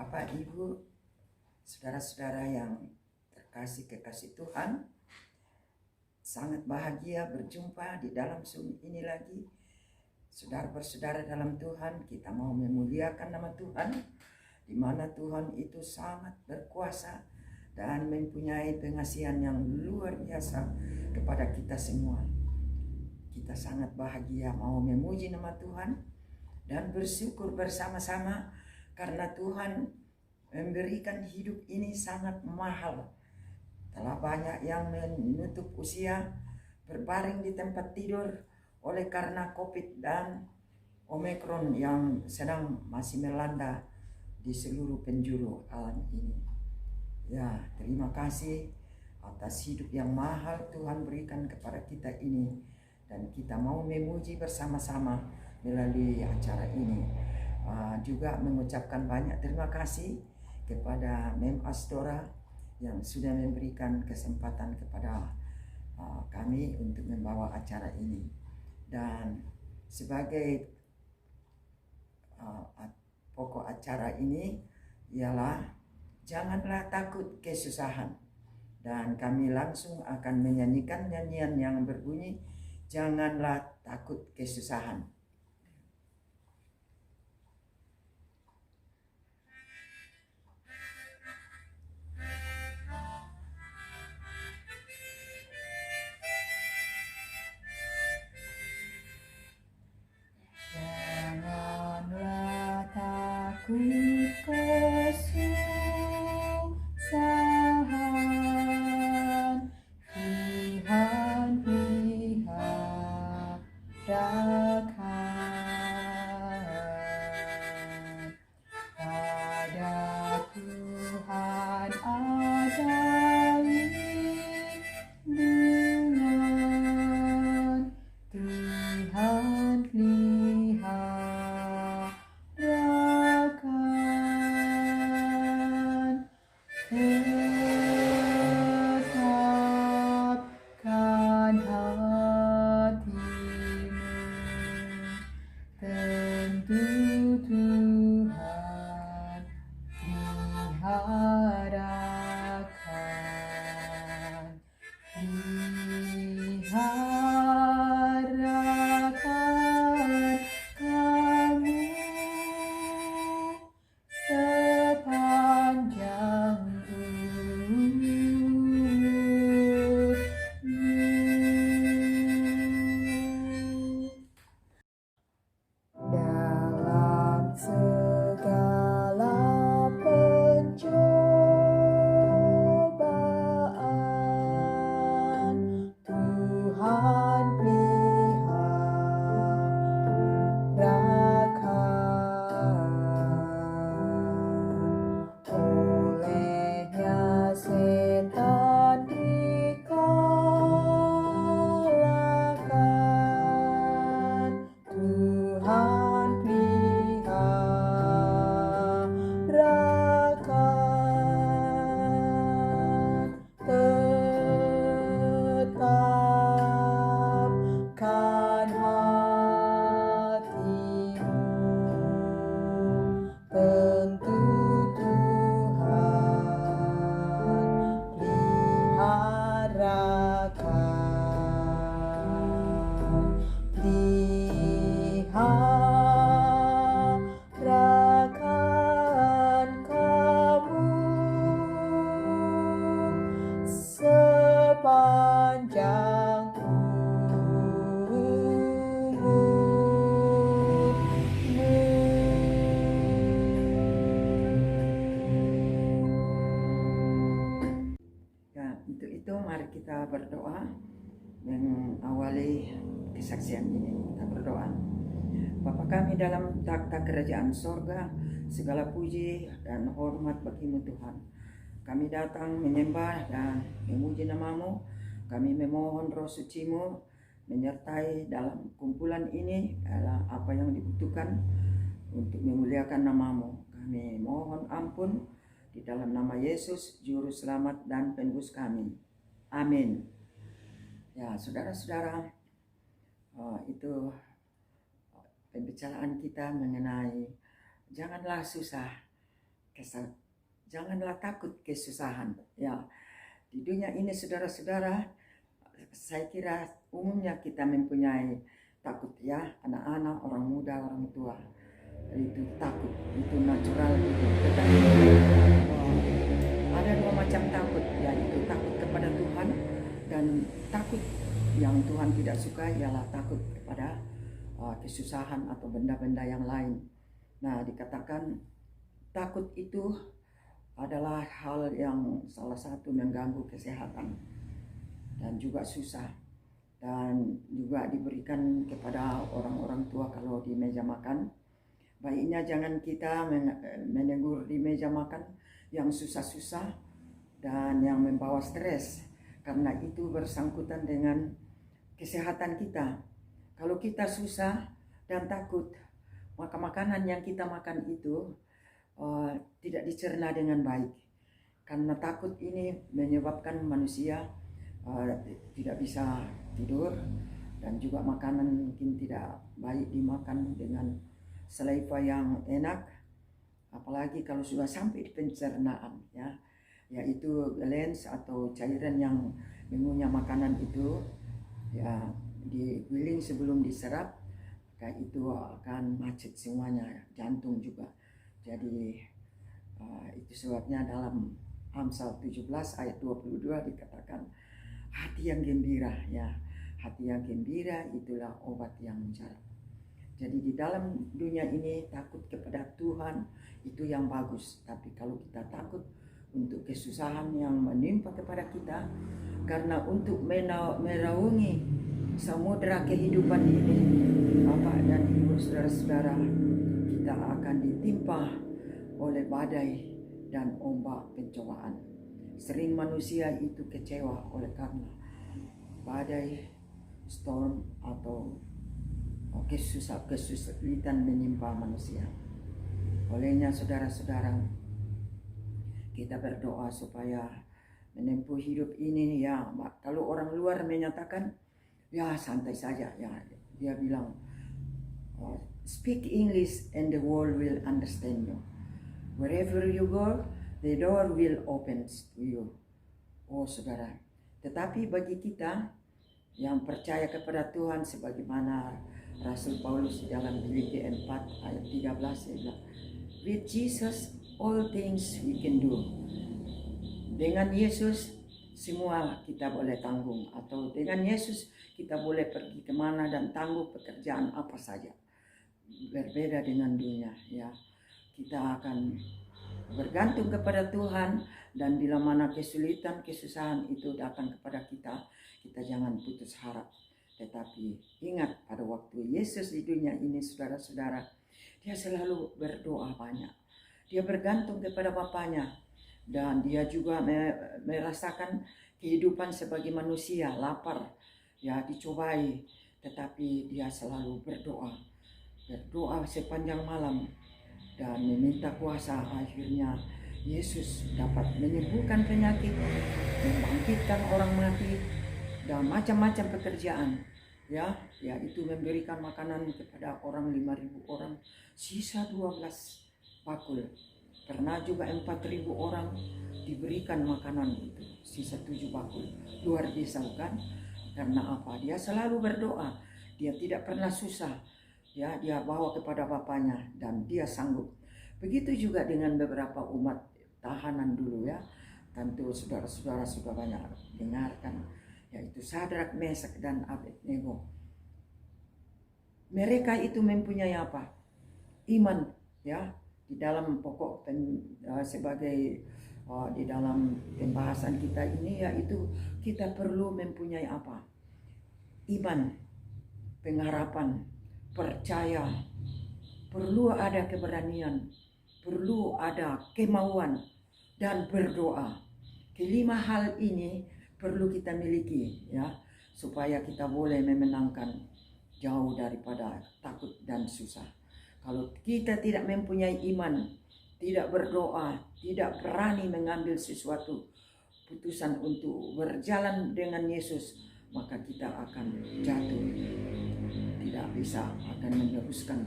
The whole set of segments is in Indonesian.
Bapak, Ibu, saudara-saudara yang kekasih Tuhan, sangat bahagia berjumpa di dalam Zoom ini lagi. Saudara-saudara dalam Tuhan, kita mau memuliakan nama Tuhan, di mana Tuhan itu sangat berkuasa dan mempunyai pengasihan yang luar biasa kepada kita semua. Kita sangat bahagia mau memuji nama Tuhan dan bersyukur bersama-sama karena Tuhan memberikan hidup ini sangat mahal. Telah banyak yang menutup usia berbaring di tempat tidur oleh karena COVID dan Omikron yang sedang masih melanda di seluruh penjuru alam ini. Ya, terima kasih atas hidup yang mahal Tuhan berikan kepada kita ini, dan kita mau memuji bersama-sama melalui acara ini. Juga mengucapkan banyak terima kasih kepada Mem Astora yang sudah memberikan kesempatan kepada kami untuk membawa acara ini. Dan sebagai pokok acara ini ialah janganlah takut kesusahan. Dan kami langsung akan menyanyikan nyanyian yang berbunyi janganlah takut kesusahan. Janganlah takut kesusahan, Tuhan peliharakan. Pada Tuhan ada lindungan, Tuhan peliharakan. Tetapkan hatimu, tentu Tuhan peliharakan. Peliharakan kamu sepanjang umurmu. Dalam segala pencobaan, Tuhan peliharakan. Olehnya setan dikalahkan, Tuhan peliharakan. Tetapkan hatimu, tentu Tuhan peliharakan. Peliharakan kamu sepanjang umurmu. Ya, untuk itu mari kita berdoa mengawali kesaksian ini. Kita berdoa. Bapa kami dalam takhta kerajaan sorga, segala puji dan hormat bagimu Tuhan. Kami datang menyembah dan memuji namamu. Kami memohon roh sucimu menyertai dalam kumpulan ini, adalah apa yang dibutuhkan untuk memuliakan namamu. Kami mohon ampun di dalam nama Yesus, Juru Selamat dan Penebus kami. Amin. Ya, saudara-saudara, itu pembicaraan kita mengenai janganlah susah, Janganlah takut kesusahan. Ya, di dunia ini saudara-saudara, saya kira umumnya kita mempunyai takut ya, anak-anak, orang muda, orang tua. Itu takut, itu natural, itu tetapi ada dua macam takut, yaitu takut kepada Tuhan dan takut yang Tuhan tidak suka ialah takut kepada kesusahan atau benda-benda yang lain. Nah, dikatakan takut itu adalah hal yang salah satu mengganggu kesehatan dan juga susah, dan juga diberikan kepada orang-orang tua kalau di meja makan. Baiknya jangan kita menegur di meja makan yang susah-susah dan yang membawa stres, karena itu bersangkutan dengan kesehatan kita. Kalau kita susah dan takut, maka makanan yang kita makan itu tidak dicerna dengan baik, karena takut ini menyebabkan manusia tidak bisa tidur, dan juga makanan mungkin tidak baik dimakan dengan selera yang enak, apalagi kalau sudah sampai di pencernaan ya, yaitu lens atau cairan yang mengunyah makanan itu ya digiling sebelum diserap, kayak itu akan macet semuanya, jantung juga. Jadi itu sebabnya dalam Amsal 17 ayat 22 dikatakan hati yang gembira ya, hati yang gembira itulah obat yang mujarab. Jadi di dalam dunia ini takut kepada Tuhan itu yang bagus, tapi kalau kita takut untuk kesusahan yang menimpa kepada kita, karena untuk meraungi samudera kehidupan ini, Bapak dan Ibu saudara-saudara, kita akan ditimpa oleh badai dan ombak pencobaan. Sering manusia itu kecewa oleh karena badai, storm atau kesulitan menimpa manusia. Olehnya saudara-saudara, kita berdoa supaya menempuh hidup ini ya. Kalau orang luar menyatakan ya santai saja ya, dia bilang speak English and the world will understand you. Wherever you go, the door will open to you. Oh saudara, tetapi bagi kita yang percaya kepada Tuhan, sebagaimana Rasul Paulus dalam Filipi 4 ayat 13 dia bilang, with Jesus all things we can do. Dengan Yesus semua kita boleh tanggung, atau dengan Yesus kita boleh pergi kemana dan tanggung pekerjaan apa saja. Berbeda dengan dunia ya, kita akan bergantung kepada Tuhan, dan bila mana kesulitan, kesusahan itu datang kepada kita, kita jangan putus harap. Tetapi ingat, pada waktu Yesus di dunia ini saudara-saudara, dia selalu berdoa banyak. Dia bergantung kepada Bapanya, dan dia juga merasakan kehidupan sebagai manusia, lapar, ya dicobai, tetapi dia selalu berdoa sepanjang malam dan meminta kuasa. Akhirnya Yesus dapat menyembuhkan penyakit, membangkitkan orang mati, dan macam-macam pekerjaan ya, yaitu memberikan makanan kepada orang 5.000 orang, sisa 12 bakul. Pernah juga 4.000 orang diberikan makanan itu, sisa 7 bakul. Luar biasa bukan? Karena apa? Dia selalu berdoa, dia tidak pernah susah ya, dia bawa kepada Bapanya dan dia sanggup. Begitu juga dengan beberapa umat tahanan dulu ya, tentu saudara-saudara sudah banyak dengarkan, yaitu Sadrak, Mesak dan Abednego. Mereka itu mempunyai apa? Iman ya. Di dalam pokok sebagai di dalam pembahasan kita ini, yaitu kita perlu mempunyai apa? Iman, pengharapan, percaya, perlu ada keberanian, perlu ada kemauan, dan berdoa. Kelima hal ini perlu kita miliki ya, supaya kita boleh memenangkan jauh daripada takut dan susah. Kalau kita tidak mempunyai iman, tidak berdoa, tidak berani mengambil sesuatu putusan untuk berjalan dengan Yesus, maka kita akan jatuh, tidak bisa akan meneruskan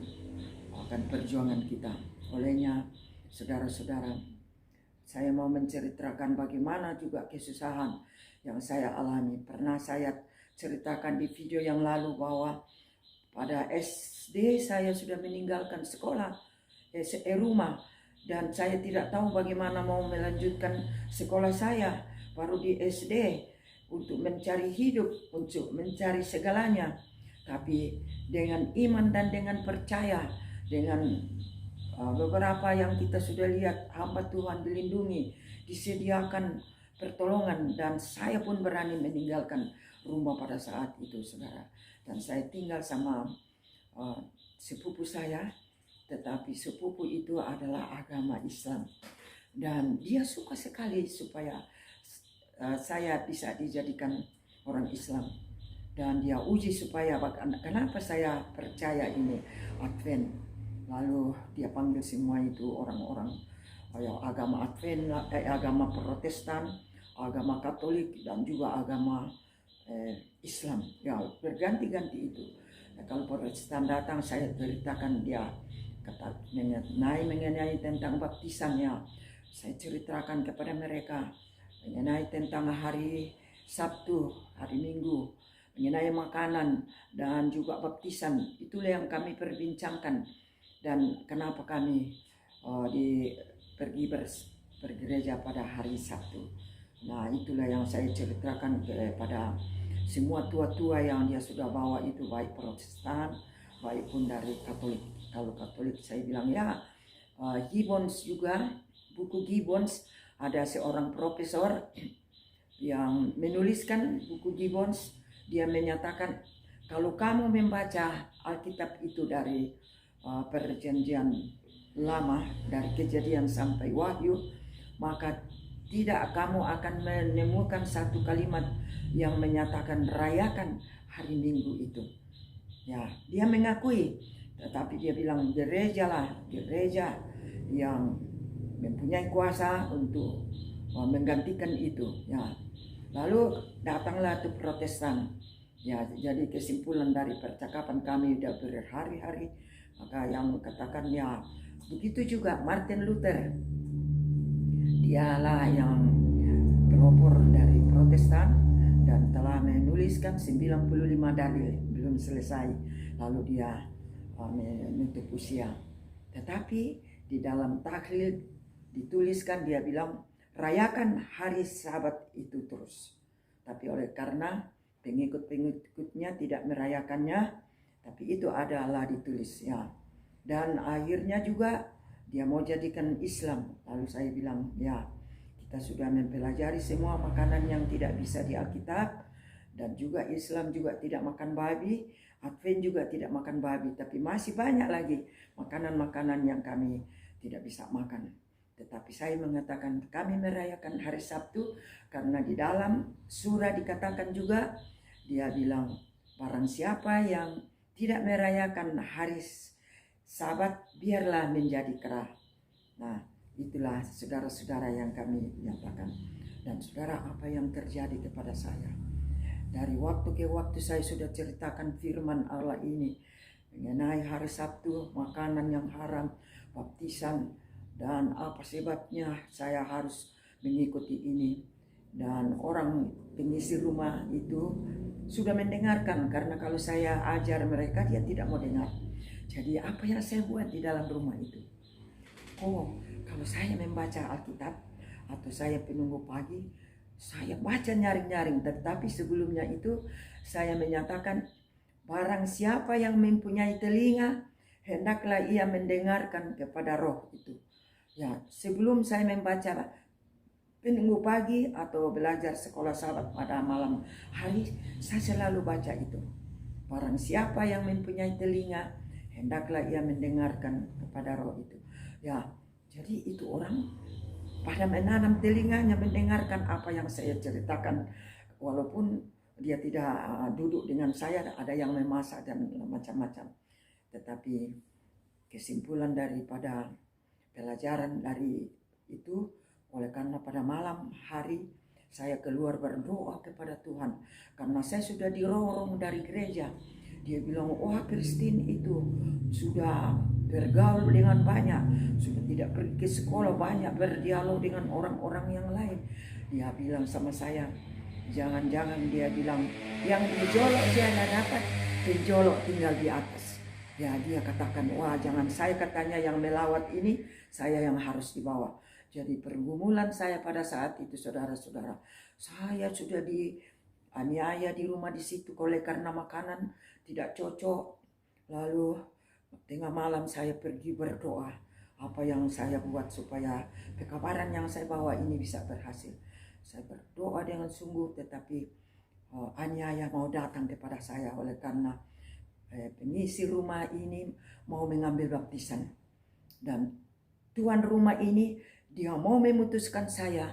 akan perjuangan kita. Olehnya saudara-saudara, saya mau menceritakan bagaimana juga kesusahan yang saya alami. Pernah saya ceritakan di video yang lalu bahwa pada SD saya sudah meninggalkan sekolah, rumah, dan saya tidak tahu bagaimana mau melanjutkan sekolah saya baru di SD untuk mencari hidup, untuk mencari segalanya. Tapi dengan iman dan dengan percaya, dengan beberapa yang kita sudah lihat hamba Tuhan dilindungi, disediakan pertolongan, dan saya pun berani meninggalkan rumah pada saat itu, saudara. Dan saya tinggal sama sepupu saya, tetapi sepupu itu adalah agama Islam, dan dia suka sekali supaya saya bisa dijadikan orang Islam. Dan dia uji supaya kenapa saya percaya ini Advent. Lalu dia panggil semua itu orang-orang agama Advent, agama Protestan, agama Katolik, dan juga agama Islam. Ya, berganti-ganti itu. Nah, kalau Protestan datang, saya ceritakan dia mengenai tentang baptisannya. Saya ceritakan kepada mereka mengenai tentang hari Sabtu, hari Minggu, mengenai makanan dan juga baptisan. Itulah yang kami perbincangkan. Dan kenapa kami pergi bergereja pada hari Sabtu. Nah, itulah yang saya ceritakan kepada semua tua-tua yang dia sudah bawa itu, baik Protestan, baik pun dari Katolik. Kalau Katolik saya bilang ya, Gibbons juga, buku Gibbons, ada seorang profesor yang menuliskan buku Gibbons. Dia menyatakan kalau kamu membaca Alkitab itu dari perjanjian lama, dari Kejadian sampai Wahyu, maka tidak kamu akan menemukan satu kalimat yang menyatakan rayakan hari Minggu itu. Ya, dia mengakui, tetapi dia bilang gereja yang mempunyai kuasa untuk menggantikan itu. Ya, lalu datanglah tuh Protestan. Ya, jadi kesimpulan dari percakapan kami udah berhari-hari, maka yang katakan ya begitu juga Martin Luther. Dialah yang pelopor dari Protestan dan telah menuliskan 95 dalil, belum selesai. Lalu dia menutup usia. Tetapi di dalam tahlil dituliskan, dia bilang rayakan hari Sabat itu terus. Tapi oleh karena pengikut-pengikutnya tidak merayakannya, tapi itu adalah ditulis ya. Dan akhirnya juga dia mau jadikan Islam. Lalu saya bilang ya, kita sudah mempelajari semua makanan yang tidak bisa di Alkitab, dan juga Islam juga tidak makan babi, Advent juga tidak makan babi, tapi masih banyak lagi makanan-makanan yang kami tidak bisa makan. Tetapi saya mengatakan kami merayakan hari Sabtu karena di dalam surah dikatakan juga, dia bilang barang siapa yang tidak merayakan hari Sabat biarlah menjadi kera. Nah, itulah saudara-saudara yang kami nyatakan. Dan saudara, apa yang terjadi kepada saya? Dari waktu ke waktu saya sudah ceritakan firman Allah ini mengenai hari Sabtu, makanan yang haram, baptisan, dan apa sebabnya saya harus mengikuti ini. Dan orang pengisi rumah itu sudah mendengarkan, karena kalau saya ajar mereka dia tidak mau dengar. Jadi apa yang saya buat di dalam rumah itu? Oh, kalau saya membaca Alkitab atau saya penunggu pagi, saya baca nyaring-nyaring. Tetapi sebelumnya itu saya menyatakan barang siapa yang mempunyai telinga, hendaklah ia mendengarkan kepada roh itu. Ya, sebelum saya membaca penunggu pagi atau belajar sekolah Sabat pada malam hari, saya selalu baca itu. Barang siapa yang mempunyai telinga, hendaklah ia mendengarkan kepada roh itu. Ya, jadi itu orang pada menanam telinganya mendengarkan apa yang saya ceritakan. Walaupun dia tidak duduk dengan saya, ada yang memasak dan macam-macam. Tetapi kesimpulan daripada pelajaran dari itu, oleh karena pada malam hari saya keluar berdoa kepada Tuhan. Karena saya sudah dirorong dari gereja. Dia bilang, wah Christine itu sudah bergaul dengan banyak, sudah tidak pergi ke sekolah, banyak berdialog dengan orang-orang yang lain. Dia bilang sama saya, jangan-jangan dia bilang yang dijolok dia nggak dapat, penjolok tinggal di atas. Ya dia katakan, wah jangan saya katanya yang melawat ini, saya yang harus dibawa. Jadi pergumulan saya pada saat itu saudara-saudara, saya sudah dianiaya di rumah di situ oleh karena makanan tidak cocok. Lalu tengah malam saya pergi berdoa, apa yang saya buat supaya kekabaran yang saya bawa ini bisa berhasil. Saya berdoa dengan sungguh, tetapi aniaya mau datang kepada saya oleh karena pengisi rumah ini mau mengambil baptisan. Dan tuan rumah ini dia mau memutuskan saya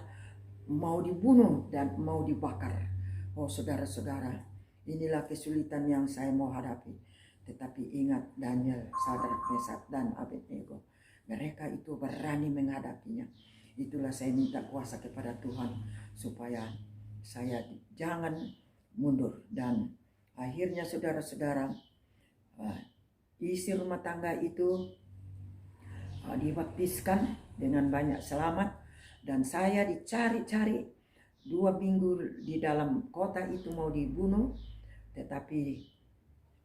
mau dibunuh dan mau dibakar. Oh saudara-saudara, inilah kesulitan yang saya mau hadapi. Tetapi ingat Daniel, Sadrak, Mesak, dan Abednego. Mereka itu berani menghadapinya. Itulah saya minta kuasa kepada Tuhan supaya saya jangan mundur. Dan akhirnya saudara-saudara, isi rumah tangga itu dibaptiskan dengan banyak selamat. Dan saya dicari-cari 2 minggu di dalam kota itu mau dibunuh. Tetapi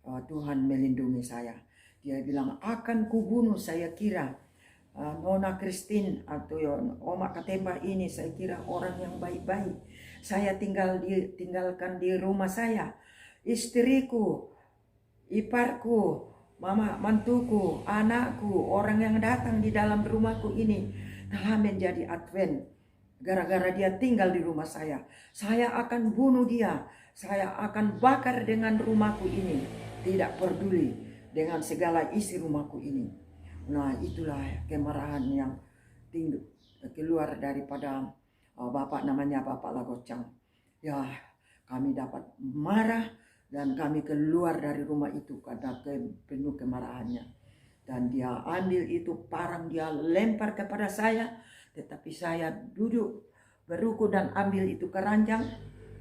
Tuhan melindungi saya. Dia bilang akan kubunuh, saya kira Nona Christine atau Oma Katemba ini saya kira orang yang baik-baik. Saya tinggalkan di rumah saya, istriku, iparku, mama mantuku, anakku, orang yang datang di dalam rumahku ini telah menjadi Advent. Gara-gara dia tinggal di rumah saya akan bunuh dia, saya akan bakar dengan rumahku ini. Tidak peduli dengan segala isi rumahku ini. Nah itulah kemarahan yang keluar daripada Bapak, namanya Bapak Lagocang. Ya kami dapat marah dan kami keluar dari rumah itu karena penuh kemarahannya. Dan dia ambil itu parang, dia lempar kepada saya. Tetapi saya duduk beruku dan ambil itu keranjang.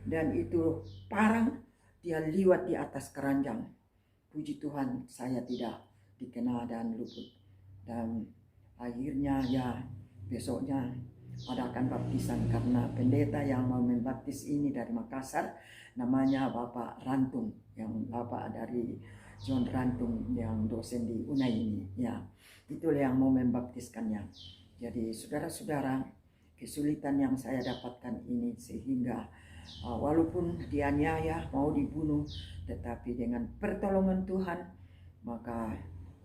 Dan itu parang dia liwat di atas keranjang. Puji Tuhan saya tidak dikena dan luput. Dan akhirnya ya besoknya adakan baptisan karena pendeta yang mau membaptis ini dari Makassar, namanya Bapak Rantung, yang Bapak dari John Rantung yang dosen di UNAI ini. Ya, itulah yang mau membaptiskannya. Jadi saudara-saudara, kesulitan yang saya dapatkan ini sehingga walaupun dianiaya mau dibunuh, tetapi dengan pertolongan Tuhan maka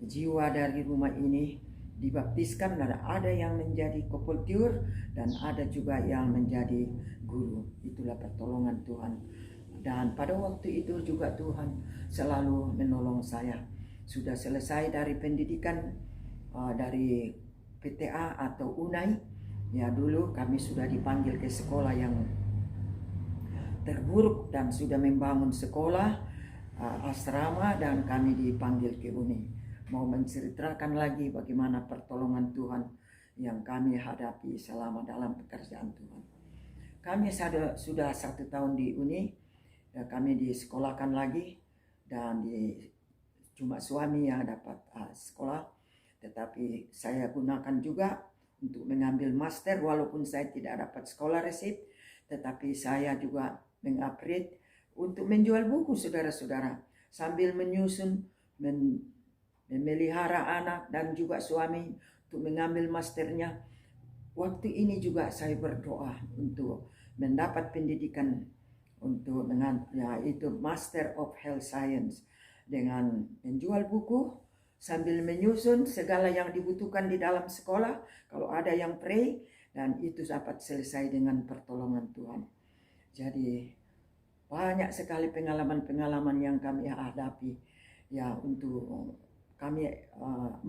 jiwa dari rumah ini dibaptiskan, dan ada yang menjadi kopultur dan ada juga yang menjadi guru. Itulah pertolongan Tuhan. Dan pada waktu itu juga Tuhan selalu menolong saya. Sudah selesai dari pendidikan dari PTA atau UNAI. Ya dulu kami sudah dipanggil ke sekolah yang terburuk dan sudah membangun sekolah asrama, dan kami dipanggil ke UNI. Mau menceritakan lagi bagaimana pertolongan Tuhan yang kami hadapi selama dalam pekerjaan Tuhan. Kami sudah 1 tahun di UNI, ya kami disekolahkan lagi, dan cuma suami yang dapat sekolah. Tetapi saya gunakan juga untuk mengambil master, walaupun saya tidak dapat scholarship, tetapi saya juga mengupgrade untuk menjual buku saudara-saudara, sambil menyusun, memelihara anak dan juga suami untuk mengambil masternya. Waktu ini juga saya berdoa untuk mendapat pendidikan untuk yaitu Master of Health Science, dengan menjual buku sambil menyusun segala yang dibutuhkan di dalam sekolah. Kalau ada yang pray, dan itu dapat selesai dengan pertolongan Tuhan. Jadi banyak sekali pengalaman-pengalaman yang kami hadapi. Ya untuk kami 4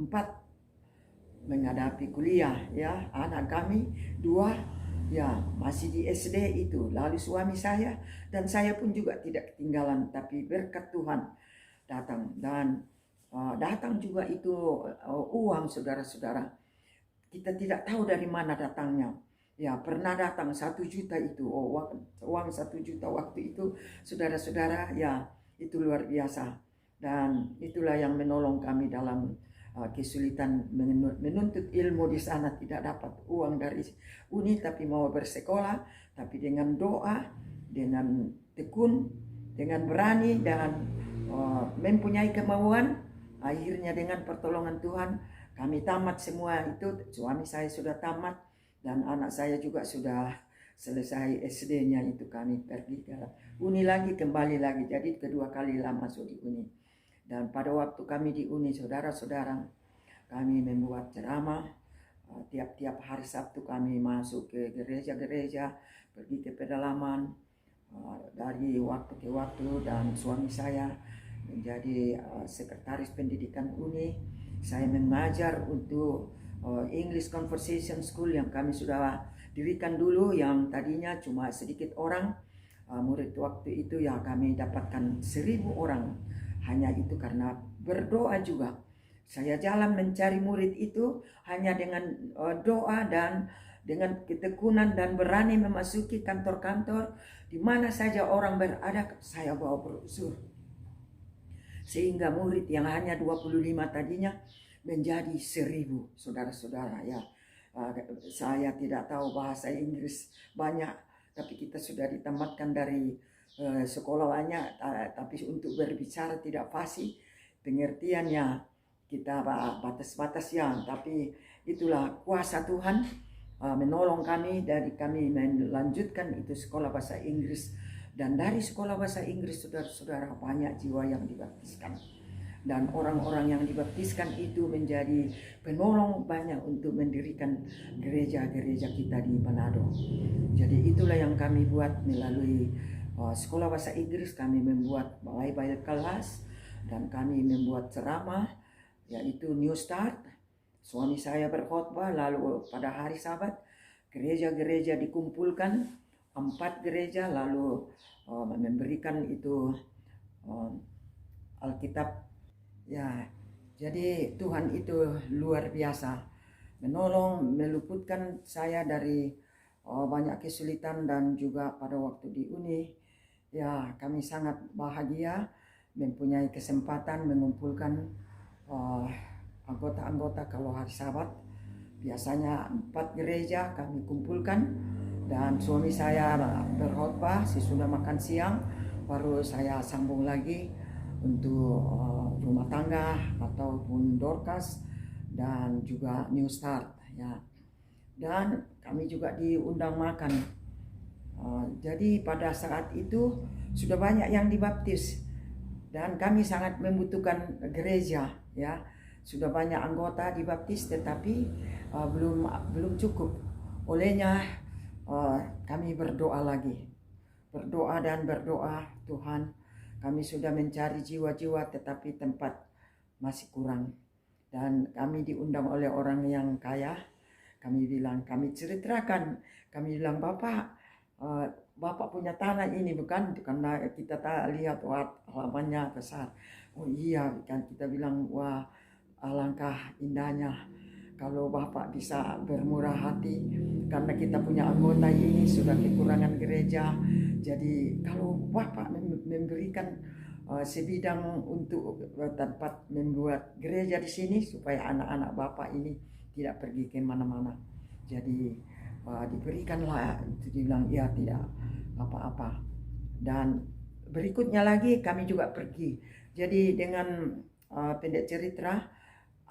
menghadapi kuliah, ya anak kami 2 ya masih di SD itu, lalu suami saya dan saya pun juga tidak ketinggalan. Tapi berkat Tuhan datang, dan datang juga itu uang saudara-saudara. Kita tidak tahu dari mana datangnya. Ya pernah datang 1 juta itu, uang 1 juta waktu itu saudara-saudara, ya itu luar biasa. Dan itulah yang menolong kami dalam kesulitan menuntut ilmu di sana, tidak dapat uang dari uni tapi mau bersekolah, tapi dengan doa, dengan tekun, dengan berani dan mempunyai kemauan, akhirnya dengan pertolongan Tuhan kami tamat semua itu. Suami saya sudah tamat dan anak saya juga sudah selesai SD-nya itu. Kami pergi ke uni lagi, kembali lagi, jadi kedua kali lah masuk di uni. Dan pada waktu kami di uni, saudara-saudara, kami membuat ceramah. Tiap-tiap hari Sabtu kami masuk ke gereja-gereja, pergi ke pedalaman dari waktu ke waktu, dan suami saya menjadi sekretaris pendidikan uni. Saya mengajar untuk English Conversation School yang kami sudah dirikan dulu, yang tadinya cuma sedikit orang murid waktu itu, ya kami dapatkan 1.000 orang. Hanya itu karena berdoa juga. Saya jalan mencari murid itu hanya dengan doa dan dengan ketekunan dan berani memasuki kantor-kantor di mana saja orang berada, saya bawa brosur. Sehingga murid yang hanya 25 tadinya menjadi 1.000, saudara-saudara ya. Saya tidak tahu bahasa Inggris banyak, tapi kita sudah ditamatkan dari sekolah banyak, tapi untuk berbicara tidak fasih, pengertiannya kita batas-batas ya. Tapi itulah kuasa Tuhan menolong kami, dari kami melanjutkan itu sekolah bahasa Inggris. Dan dari sekolah bahasa Inggris, saudara-saudara, banyak jiwa yang dibaptiskan. Dan orang-orang yang dibaptiskan itu menjadi penolong banyak untuk mendirikan gereja-gereja kita di Manado. Jadi itulah yang kami buat melalui sekolah bahasa Inggris. Kami membuat Bible kelas dan kami membuat ceramah, yaitu New Start. Suami saya berkhotbah, lalu pada hari Sabat gereja-gereja dikumpulkan, 4 gereja, lalu memberikan itu Alkitab. Ya, jadi Tuhan itu luar biasa menolong, meluputkan saya dari banyak kesulitan. Dan juga pada waktu di uni, ya kami sangat bahagia mempunyai kesempatan mengumpulkan anggota-anggota. Kalau hari Sabat biasanya 4 gereja kami kumpulkan, dan suami saya berkhotbah, sesudah makan siang baru saya sambung lagi untuk rumah tangga ataupun Dorcas dan juga New Start ya. Dan kami juga diundang makan. Jadi pada saat itu sudah banyak yang dibaptis dan kami sangat membutuhkan gereja ya. Sudah banyak anggota dibaptis, tetapi belum cukup. Olehnya kami berdoa lagi, berdoa dan berdoa, Tuhan, kami sudah mencari jiwa-jiwa tetapi tempat masih kurang. Dan kami diundang oleh orang yang kaya. Kami bilang, kami ceritakan, kami bilang, Bapak punya tanah ini bukan? Karena kita tak lihat halamannya besar. Oh iya, kan kita bilang, wah alangkah indahnya kalau Bapak bisa bermurah hati, karena kita punya anggota ini sudah kekurangan gereja. Jadi kalau Bapak memberikan sebidang untuk tempat membuat gereja di sini, supaya anak-anak Bapak ini tidak pergi ke mana-mana. Jadi diberikanlah, itu dibilang ya tidak apa-apa. Dan berikutnya lagi kami juga pergi. Jadi dengan pendek cerita,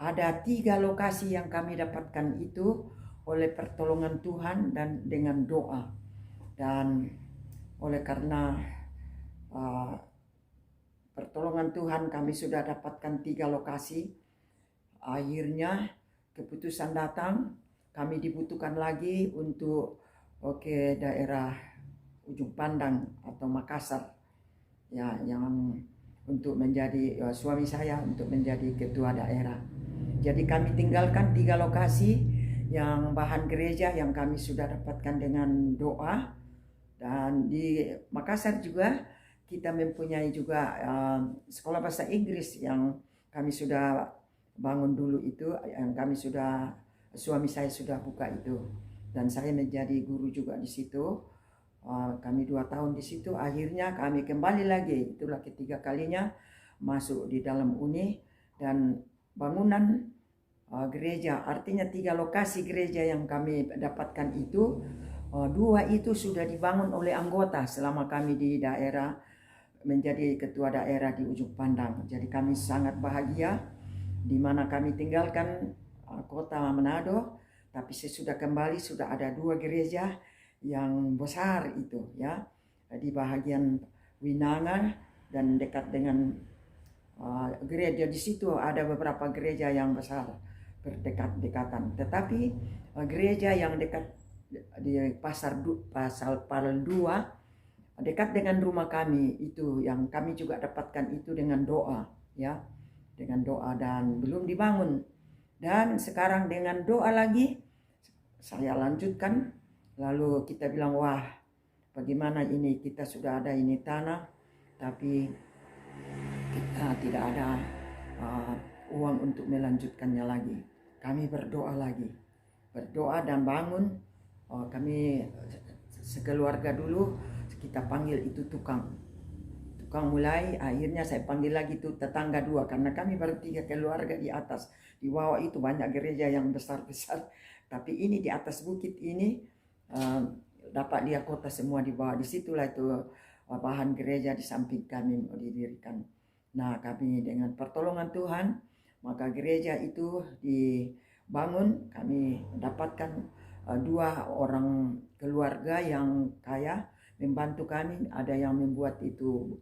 ada 3 lokasi yang kami dapatkan itu oleh pertolongan Tuhan dan dengan doa. Dan oleh karena pertolongan Tuhan kami sudah dapatkan 3 lokasi. Akhirnya keputusan datang, kami dibutuhkan lagi untuk ke daerah Ujung Pandang atau Makassar. Ya, yang untuk menjadi suami saya untuk menjadi ketua daerah. Jadi kami tinggalkan 3 lokasi yang bahan gereja yang kami sudah dapatkan dengan doa. Dan di Makassar juga kita mempunyai juga sekolah bahasa Inggris yang kami sudah bangun dulu itu, yang kami sudah, suami saya sudah buka itu. Dan saya menjadi guru juga di situ. Kami 2 tahun di situ. Akhirnya kami kembali lagi, itulah ketiga kalinya masuk di dalam uni. Dan bangunan gereja, artinya 3 lokasi gereja yang kami dapatkan itu, 2 itu sudah dibangun oleh anggota selama kami di daerah menjadi ketua daerah di Ujung Pandang. Jadi kami sangat bahagia di mana kami tinggalkan kota Manado, tapi sesudah kembali sudah ada 2 gereja yang besar itu ya, di bahagian Winanga dan dekat dengan gereja di situ ada beberapa gereja yang besar berdekat-dekatan. Tetapi gereja yang dekat di Pasar Paral 2 dekat dengan rumah kami itu yang kami juga dapatkan itu dengan doa ya, dengan doa dan belum dibangun. Dan sekarang dengan doa lagi saya lanjutkan, lalu kita bilang wah bagaimana ini, kita sudah ada ini tanah tapi kita tidak ada uang untuk melanjutkannya lagi. Kami berdoa lagi, berdoa dan bangun. Kami sekeluarga dulu kita panggil itu tukang mulai, akhirnya saya panggil lagi itu tetangga 2 karena kami baru 3 keluarga di atas. Di bawah itu banyak gereja yang besar-besar, tapi ini di atas bukit ini dapat dia kota semua di bawah. Disitulah itu bahan gereja di samping kami didirikan. Nah kami dengan pertolongan Tuhan maka gereja itu dibangun. Kami mendapatkan 2 orang keluarga yang kaya membantu kami. Ada yang membuat itu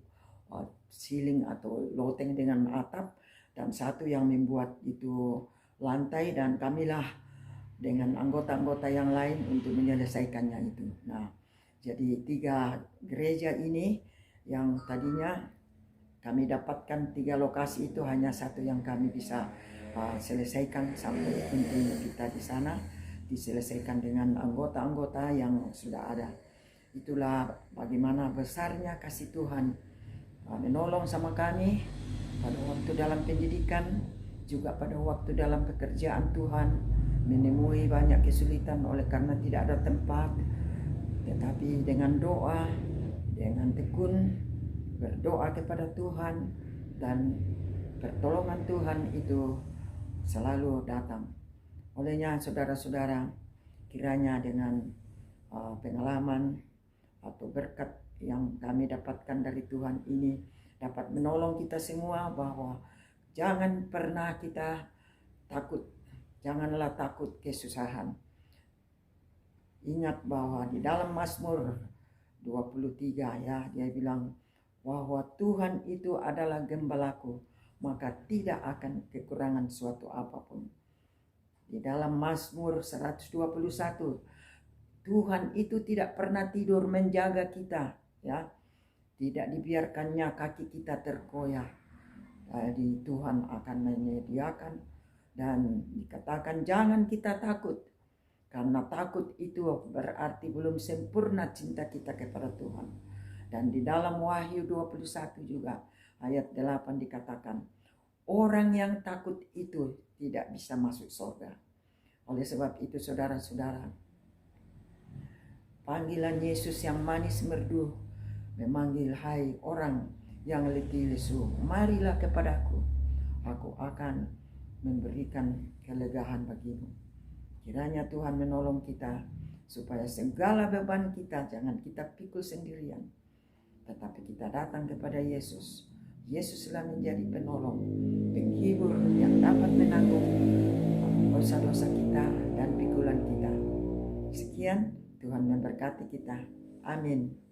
ceiling atau loteng dengan atap, dan satu yang membuat itu lantai, dan kamilah dengan anggota-anggota yang lain untuk menyelesaikannya itu. Nah jadi 3 gereja ini yang tadinya kami dapatkan 3 lokasi itu hanya 1 yang kami bisa selesaikan sampai intinya kita di sana diselesaikan dengan anggota-anggota yang sudah ada. Itulah bagaimana besarnya kasih Tuhan menolong sama kami pada waktu dalam pendidikan, juga pada waktu dalam pekerjaan Tuhan menemui banyak kesulitan oleh karena tidak ada tempat. Tetapi dengan doa, dengan tekun berdoa kepada Tuhan dan pertolongan Tuhan itu selalu datang. Olehnya saudara-saudara, kiranya dengan pengalaman atau berkat yang kami dapatkan dari Tuhan ini dapat menolong kita semua bahwa jangan pernah kita takut, janganlah takut kesusahan. Ingat bahwa di dalam Mazmur 23 ya, dia bilang bahwa Tuhan itu adalah gembalaku, maka tidak akan kekurangan suatu apapun. Di dalam Mazmur 121, Tuhan itu tidak pernah tidur menjaga kita ya. Tidak dibiarkannya kaki kita terkoyak. Jadi Tuhan akan menyediakan, dan dikatakan jangan kita takut. Karena takut itu berarti belum sempurna cinta kita kepada Tuhan. Dan di dalam Wahyu 21 juga ayat 8 dikatakan, orang yang takut itu tidak bisa masuk surga. Oleh sebab itu saudara-saudara, panggilan Yesus yang manis merdu memanggil, hai orang yang letih lesu, marilah kepadaku, aku akan memberikan kelegaan bagimu. Kiranya Tuhan menolong kita supaya segala beban kita jangan kita pikul sendirian, tetapi kita datang kepada Yesus. Yesuslah menjadi penolong, penghibur yang dapat menanggung dosa-dosa kita dan pikulan kita. Sekian, Tuhan memberkati kita. Amin.